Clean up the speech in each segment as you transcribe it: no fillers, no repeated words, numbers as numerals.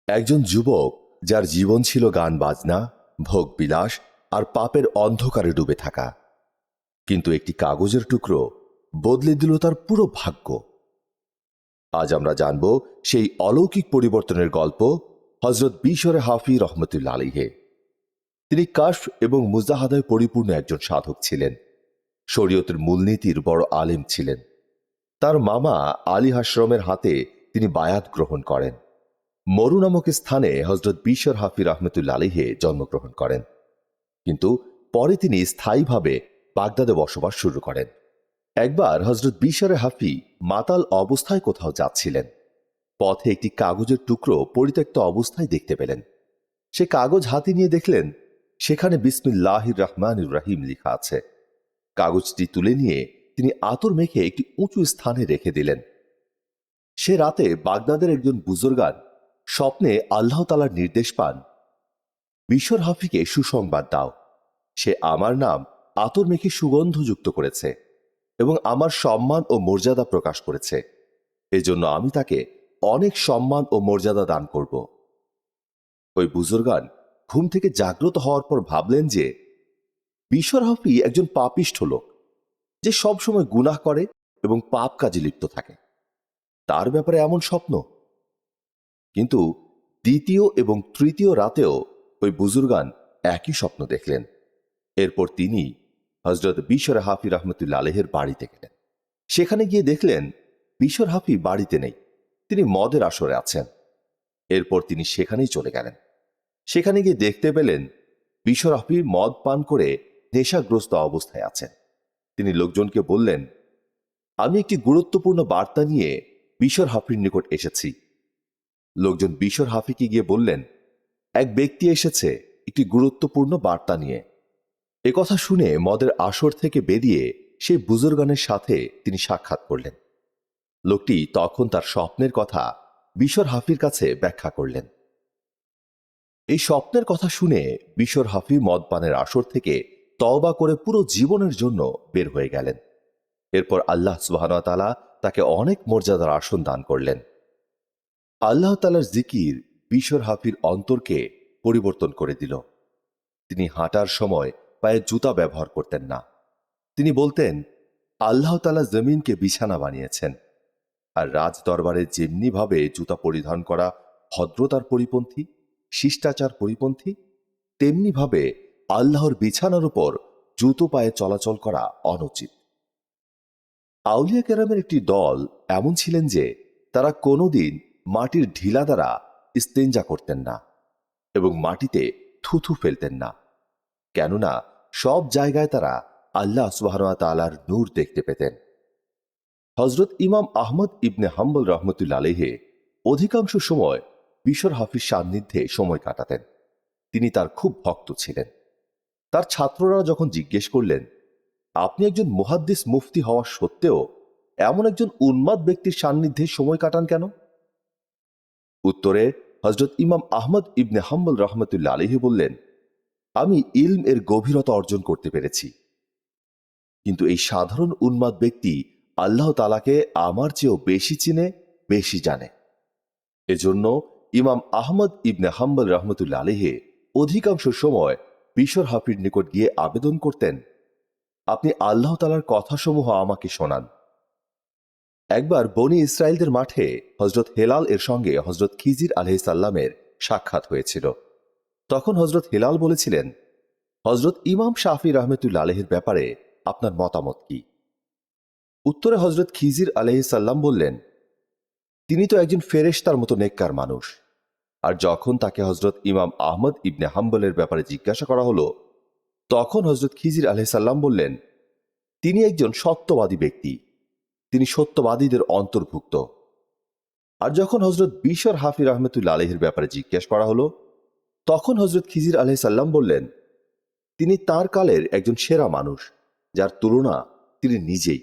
একজন যুবক যার জীবন ছিল গান বাজনা, ভোগ বিলাস আর পাপের অন্ধকারে ডুবে থাকা, কিন্তু একটি কাগজের টুকরো বদলে দিল তার পুরো ভাগ্য। আজ আমরা জানব সেই অলৌকিক পরিবর্তনের গল্প হযরত বিশর হাফি রহমতুল্লাহ আলাইহি। তিনি কাশফ এবং মুজাহাদায় পরিপূর্ণ একজন সাধক ছিলেন। শরীয়তের মূলনীতির বড় আলেম ছিলেন। তার মামা আলী হাশরমের হাতে তিনি বায়াত গ্রহণ করেন। মরু নামক স্থানে হযরত বিশর হাফি রহমতুল্লাহ আলাইহি জন্মগ্রহণ করেন, কিন্তু পরে তিনি স্থায়ীভাবে বাগদাদে বসবাস শুরু করেন। একবার হযরত বিশর হাফি মাতাল অবস্থায় কোথাও যাচ্ছিলেন। পথে একটি কাগজের টুকরো পরিত্যক্ত অবস্থায় দেখতে পেলেন। সে কাগজ হাতে নিয়ে দেখলেন সেখানে বিসমিল্লাহির রহমানির রহিম লেখা আছে। কাগজটি তুলে নিয়ে তিনি আতর মেখে একটি উঁচু স্থানে রেখে দিলেন। সে রাতে বাগদাদের একজন বুজুর্গান স্বপ্নে আল্লাহ তাআলার নির্দেশ পান, বিশর হাফিকে সুসংবাদ দাও, সে আমার নাম আতর মেখে সুগন্ধযুক্ত করেছে এবং আমার সম্মান ও মর্যাদা প্রকাশ করেছে। এজন্য আমি তাকে অনেক সম্মান ও মর্যাদা দান করব। ওই বুজুর্গান ঘুম থেকে জাগ্রত হওয়ার পর ভাবলেন যে বিশর হাফি একজন পাপিষ্ঠ লোক, যে সবসময় গুনাহ করে এবং পাপ কাজে লিপ্ত থাকে। তার ব্যাপারে এমন স্বপ্ন। কিন্তু দ্বিতীয় এবং তৃতীয় রাতেও ওই বুজুর্গান একই স্বপ্ন দেখলেন। এরপর তিনি হযরত বিশর হাফি রহমতুল্লাহ আলাইহির বাড়িতে গেলেন। সেখানে গিয়ে দেখলেন বিশর হাফি বাড়িতে নেই, তিনি মদের আসরে আছেন। এরপর তিনি সেখানেই চলে গেলেন। সেখানে গিয়ে দেখতে পেলেন বিশর হাফি মদ পান করে নেশাগ্রস্ত অবস্থায় আছেন। তিনি লোকজনকে বললেন, আমি একটি গুরুত্বপূর্ণ বার্তা নিয়ে বিশর হাফির নিকট এসেছি। লোকজন বিশর হাফিকে গিয়ে বললেন, এক ব্যক্তি এসেছে একটি গুরুত্বপূর্ণ বার্তা নিয়ে। একথা শুনে মদের আসর থেকে বেরিয়ে সেই বুজুর্গানের সাথে তিনি সাক্ষাৎ করলেন। লোকটি তখন তার স্বপ্নের কথা বিশর হাফির কাছে ব্যাখ্যা করলেন। এই স্বপ্নের কথা শুনে বিশর হাফি মদপানের আসর থেকে তওবা করে পুরো জীবনের জন্য বের হয়ে গেলেন। এরপর আল্লাহ সুবহানাহু ওয়া তাআলা তাকে অনেক মর্যাদার আসন দান করলেন। আল্লাহ তাআলার জিকির বিশর হাফির অন্তরকে পরিবর্তন করে দিল। তিনি হাঁটার সময় পায়ে জুতা ব্যবহার করতেন না। তিনি বলতেন, আল্লাহ তাআলা জমিনকে বিছানা বানিয়েছেন, আর রাজ দরবারে যেমনি ভাবে জুতা পরিধান করা ভদ্রতার পরিপন্থী, শিষ্টাচার পরিপন্থী, তেমনি ভাবে আল্লাহর বিছানার উপর জুতো পায়ে চলাচল করা অনুচিত। আউলিয়া কেরামের একটি দল এমন ছিলেন যে তারা কোনোদিন মাটির ঢিলা দ্বারা ইস্তেঞ্জা করতেন না এবং মাটিতে থুথু ফেলতেন না, কেননা সব জায়গায় তারা আল্লাহ সুবহানাহু ওয়া তাআলার নূর দেখতে পেতেন। হযরত ইমাম আহমদ ইবনে হাম্বল রহমতুল্লাহ আলাইহি অধিকাংশ সময় বিশর হাফির সান্নিধ্যে সময় কাটাতেন। তিনি তার খুব ভক্ত ছিলেন। তার ছাত্ররা যখন জিজ্ঞেস করলেন, আপনি একজন মুহাদ্দিস মুফতি হওয়া সত্ত্বেও এমন একজন উন্মাদ ব্যক্তির সান্নিধ্যে সময় কাটান কেন? উত্তরে হযরত ইমাম আহমদ ইবনে হাম্বল রহমতুল্লাহ আলাইহি বললেন, আমি ইলম এর গভীরতা অর্জন করতে পেরেছি, কিন্তু এই সাধারণ উন্মাদ ব্যক্তি আল্লাহ তাআলাকে আমার চেয়েও বেশি চিনে, বেশি জানে। এজন্য ইমাম আহমদ ইবনে হাম্বল রহমতুল্লাহ আলাইহি অধিকাংশ সময় বিশর হাফির নিকট গিয়ে আবেদন করতেন, আপনি আল্লাহ তাআলার কথাসমূহ আমাকে শোনান। একবার বনি ইসরায়েলদের মাঠে হযরত হেলাল এর সঙ্গে হযরত খিজির আলাইহিস সালামের সাক্ষাৎ হয়েছিল। তখন হযরত হেলাল বলেছিলেন, হযরত ইমাম শাফি রহমতুল্লাহ আলাইহির ব্যাপারে আপনার মতামত কি? উত্তরে হযরত খিজির আলাইহিস সালাম বললেন, তিনি তো একজন ফেরেশতার মতো নেককার মানুষ। আর যখন তাকে হযরত ইমাম আহমদ ইবনে হাম্বলের ব্যাপারে জিজ্ঞাসা করা হলো, তখন হযরত খিজির আলাইহিস সালাম বললেন, তিনি একজন সত্যবাদী ব্যক্তি, তিনি সত্যবাদীদের অন্তর্ভুক্ত। আর যখন হযরত বিশর হাফি রহমতুল্লাহ আলাইহির ব্যাপারে জিজ্ঞাসা করা হলো, তখন হযরত খিজির আলাইহিস সালাম বললেন, তিনি তার কালের একজন সেরা মানুষ, যার তুলনা তিনি নিজেই।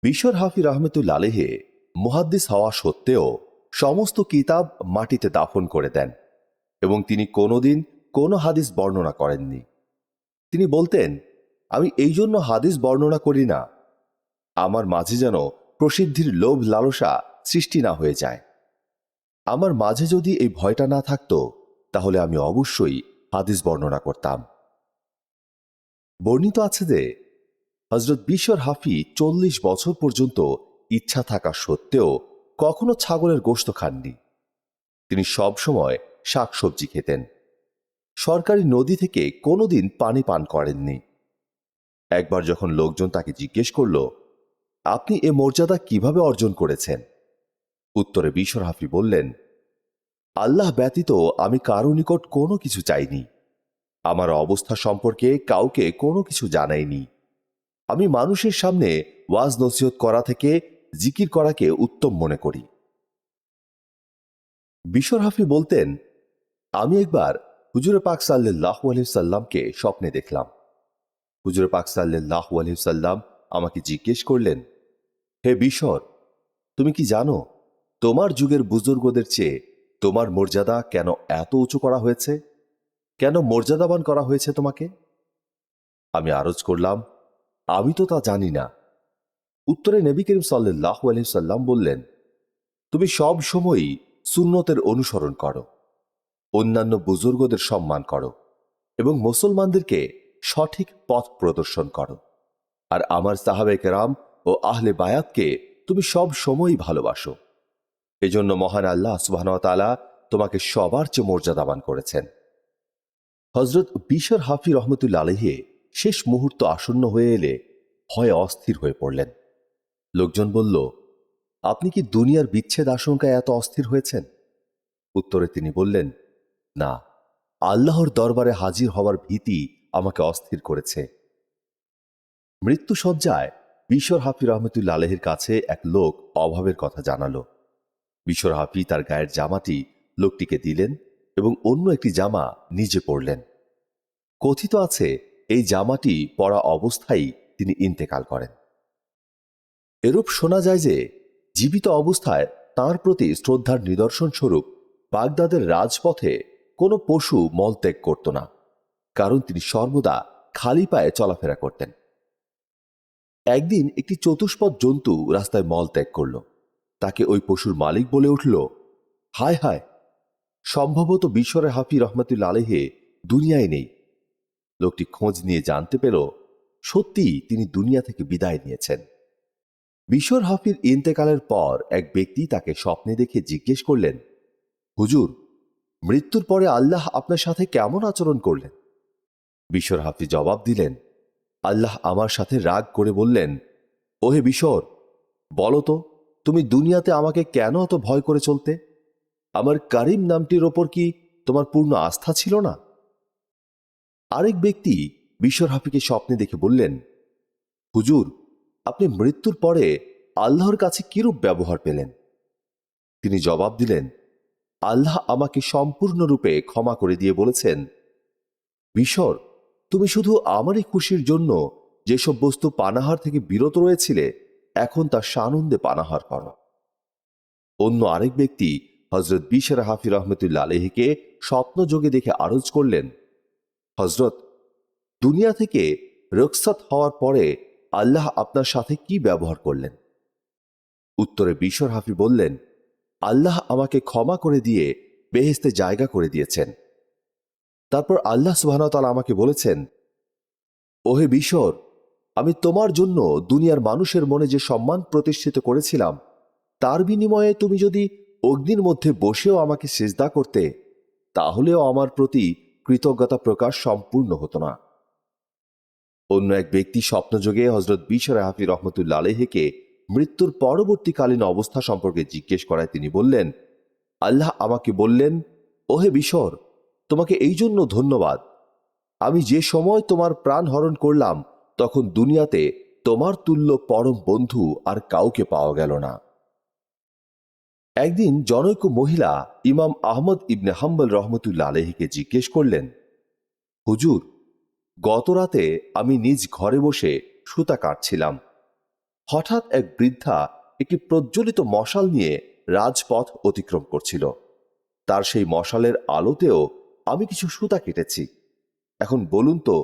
বিশর হাফি রহমতুল্লাহ আলাইহি মুহাদ্দিস হওয়া সত্ত্বেও সমস্ত কিতাব মাটিতে দাফন করে দেন এবং তিনি কোনোদিন কোনো হাদিস বর্ণনা করেননি। তিনি বলতেন, আমি এই জন্য হাদিস বর্ণনা করি না, আমার মাঝে যেন প্রসিদ্ধির লোভ লালসা সৃষ্টি না হয়ে যায়। আমার মাঝে যদি এই ভয়টা না থাকতো তাহলে আমি অবশ্যই হাদিস বর্ণনা করতাম। বর্ণিত আছে যে হযরত বিশর হাফি 40 বছর পর্যন্ত ইচ্ছা থাকা সত্ত্বেও কখনো ছাগলের গোশত খাননি। তিনি সব সময় শাকসবজি খেতেন। সরকারি নদী থেকে কোনোদিন পানি পান করেননি। একবার যখন লোকজন তাকে জিজ্ঞেস করল, আপনি এ মর্যাদা কিভাবে অর্জন করেছেন? উত্তরে বিশর হাফি বললেন, আল্লাহ ব্যতীত আমি কারো নিকট কোনো কিছু চাইনি। আমার অবস্থা সম্পর্কে কাউকে কোনো কিছু জানাইনি। আমি মানুষের সামনে ওয়াজ নসিহত করা থেকে জিকির করাকে উত্তম মনে করি। বিশর হাফি বলতেন, আমি একবার হুজুরে পাক সাল্লাল্লাহু আলাইহি সাল্লামকে স্বপ্নে দেখলাম। হুজুরে পাক সাল্লাল্লাহু আলাইহি সাল্লাম আমাকে জিজ্ঞেস করলেন, হে বিশর, তুমি কি জানো তোমার যুগের বুজুর্গদের চেয়ে তোমার মর্যাদা কেন এত উঁচু করা হয়েছে? কেন মর্যাদাবান করা হয়েছে তোমাকে? আমি আরজ করলাম, আমি তো তা জানি না। উত্তরে নবী করিম সাল্লাল্লাহু আলাইহি সাল্লাম বললেন, তুমি সব সময়ই সুন্নতের অনুসরণ করো, অন্যান্য বুজুর্গদের সম্মান করো এবং মুসলমানদেরকে সঠিক পথ প্রদর্শন করো। আর আমার সাহাবে কেরাম ও আহলে বায়াতকে তুমি সব সময়ই ভালোবাসো। এজন্য মহান আল্লাহ সুবহানাহু ওয়া তাআলা তোমাকে সবার চেয়ে মর্যাদাবান করেছেন। হযরত বিশর হাফি রহমতুল্লাহ আলাইহি শেষ মুহূর্ত আসন্ন হয়ে এলে ভয়ে অস্থির হয়ে পড়লেন। লোকজন বলল, আপনি কি দুনিয়ার বিচ্ছেদ আশঙ্কায় এত অস্থির হয়েছেন? উত্তরে তিনি বললেন, না, আল্লাহর দরবারে হাজির হওয়ার ভীতি আমাকে অস্থির করেছে। মৃত্যুসজ্জায় বিশর হাফি রহমতুল্লাহ আলাইহির কাছে এক লোক অভাবের কথা জানালো। বিশর হাফি তার গায়ের জামাটি লোকটিকে দিলেন এবং অন্য একটি জামা নিজে পরলেন। কথিত আছে এই জামাটি পরা অবস্থায় তিনি ইন্তেকাল করেন। এরূপ শোনা যায় যে জীবিত অবস্থায় তাঁর প্রতি শ্রদ্ধার নিদর্শন স্বরূপ বাগদাদের রাজপথে কোনো পশু মলত্যাগ করত না, কারণ তিনি সর্বদা খালি পায়ে চলাফেরা করতেন। একদিন একটি চতুষ্পদ জন্তু রাস্তায় মলত্যাগ করল। তাকে ওই পশুর মালিক বলে উঠল, হায় হায়, সম্ভবত বিশর হাফি রহমতুল্লাহ আলাইহি দুনিয়ায় নেই। লোকটি খোঁজ নিয়ে জানতে পেল সত্যিই তিনি দুনিয়া থেকে বিদায় নিয়েছেন। বিশর হাফির ইন্তেকালের পর এক ব্যক্তি তাকে স্বপ্নে দেখে জিজ্ঞেস করলেন, হুজুর, মৃত্যুর পরে আল্লাহ আপনার সাথে কেমন আচরণ করলেন? বিশর হাফি জবাব দিলেন, আল্লাহ আমার সাথে রাগ করে বললেন, ওহে বিশর, বলো তো তুমি দুনিয়াতে আমাকে কেন এত ভয় করে চলতে? আমার কারিম নামটির ওপর কি তোমার পূর্ণ আস্থা ছিল না? আরেক ব্যক্তি বিশর হাফিকে স্বপ্নে দেখে বললেন, হুজুর, আপনি মৃত্যুর পরে আল্লাহর কাছে কিরূপ ব্যবহার পেলেন? তিনি জবাব দিলেন, আল্লাহ আমাকে সম্পূর্ণরূপে ক্ষমা করে দিয়ে বলেছেন, বিশর, তুমি শুধু আমারই খুশির জন্য যেসব বস্তু পানাহার থেকে বিরত রয়েছিলে এখন তা সানন্দে পানাহার করো। অন্য আরেক ব্যক্তি হযরত বিশর হাফি রহমতুল্লাহ আলাইহিকে স্বপ্নযোগে দেখে আরজ করলেন, হযরত, দুনিয়া থেকে রুখসাত হওয়ার পরে আল্লাহ আপনার সাথে কি ব্যবহার করলেন? উত্তরে বিশর হাফি বললেন, আল্লাহ আমাকে ক্ষমা করে দিয়ে বেহেশতে জায়গা করে দিয়েছেন। তারপর আল্লাহ সুবহানাহু ওয়া তাআলা আমাকে বলেছেন, ওহে বিশর, আমি তোমার জন্য দুনিয়ার মানুষের মনে যে সম্মান প্রতিষ্ঠিত করেছিলাম তার বিনিময়ে তুমি যদি অগ্নির মধ্যে বসেও আমাকে সিজদা করতে তাহলেও আমার প্রতি কৃতজ্ঞতা প্রকাশ সম্পূর্ণ হতো না। অন্য এক ব্যক্তি স্বপ্নযোগে হযরত বিশর হাফি রহমতুল্লাহ আলাইহিকে মৃত্যুর পরবর্তীকালীন অবস্থা সম্পর্কে জিজ্ঞেস করায় তিনি বললেন, আল্লাহ আমাকে বললেন, ওহে বিশর, তোমাকে এই জন্য ধন্যবাদ, আমি যে সময় তোমার প্রাণ হরণ করলাম তখন দুনিয়াতে তোমার তুল্য পরম বন্ধু আর কাউকে পাওয়া গেল না। একদিন জনৈক মহিলা ইমাম আহমদ ইবনে হাম্বল রহমতুল্লাহ আলাইহিকে জিজ্ঞেস করলেন, হুজুর, গত রাতে আমি নিজ ঘরে বসে সুতা কাটছিলাম। হঠাৎ এক বৃদ্ধা একটি প্রজ্বলিত মশাল নিয়ে রাজপথ অতিক্রম করছিল। তার সেই মশালের আলোতেও আমি কিছু সুতা কেটেছি। এখন বলুন তো,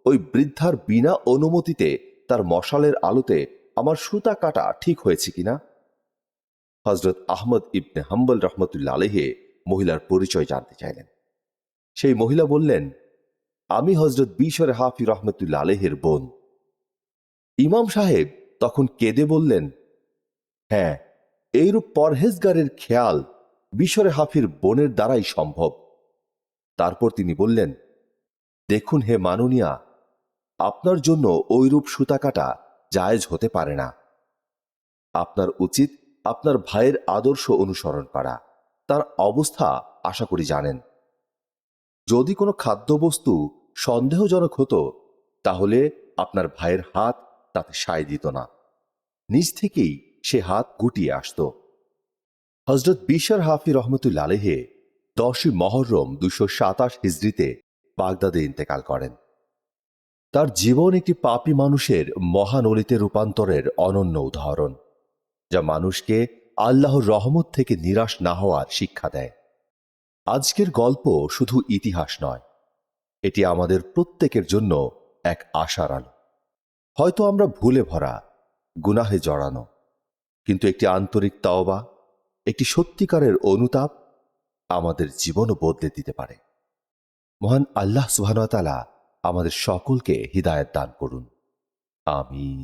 ওই বৃদ্ধার বিনা অনুমতিতে তার মশালের আলোতে আমার সুতা কাটা ঠিক হয়েছে কিনা? হজরত আহমদ ইবনে হাম্বল রহমতুল্লাহ আলাইহি মহিলার পরিচয় জানতে চাইলেন। সেই মহিলা বললেন, আমি হজরত বিশর হাফি রহমতুল্লাহ আলাইহির বোন। ইমাম সাহেব তখন কেঁদে বললেন, হ্যাঁ, এইরূপ পরহেজগারের খেয়াল বিশরে হাফির বোনের দ্বারাই সম্ভব। তারপর তিনি বললেন, দেখুন হে মাননীয়া, আপনার জন্য ওইরূপ সুতা কাটা জায়েজ হতে পারে না। আপনার উচিত আপনার ভাইয়ের আদর্শ অনুসরণ করা। তার অবস্থা আশা করি জানেন। যদি কোনো খাদ্যবস্তু সন্দেহজনক হতো তাহলে আপনার ভাইয়ের হাত তাতে সায় দিত না, নিজ থেকেই সে হাত গুটিয়ে আসত। হজরত বিশর হাফি রহমতুল্লাহ আলাইহি 10ই মহরম 227 হিজরিতে বাগদাদে ইন্তেকাল করেন। তার জীবন একটি পাপী মানুষের মহান অলিতে রূপান্তরের অনন্য উদাহরণ, যা মানুষকে আল্লাহর রহমত থেকে নিরাশ না হওয়ার শিক্ষা দেয়। আজকের গল্প শুধু ইতিহাস নয়, এটি আমাদের প্রত্যেকের জন্য এক আশার আলো। হয়তো আমরা ভুলে ভরা, গুনাহে জড়ানো, কিন্তু একটি আন্তরিক তাওবা, একটি সত্যিকারের অনুতাপ আমাদের জীবনও বদলে দিতে পারে। মহান আল্লাহ সুবহানাহু ওয়া তাআলা আমাদের সকলকে হিদায়াত দান করুন। আমিন।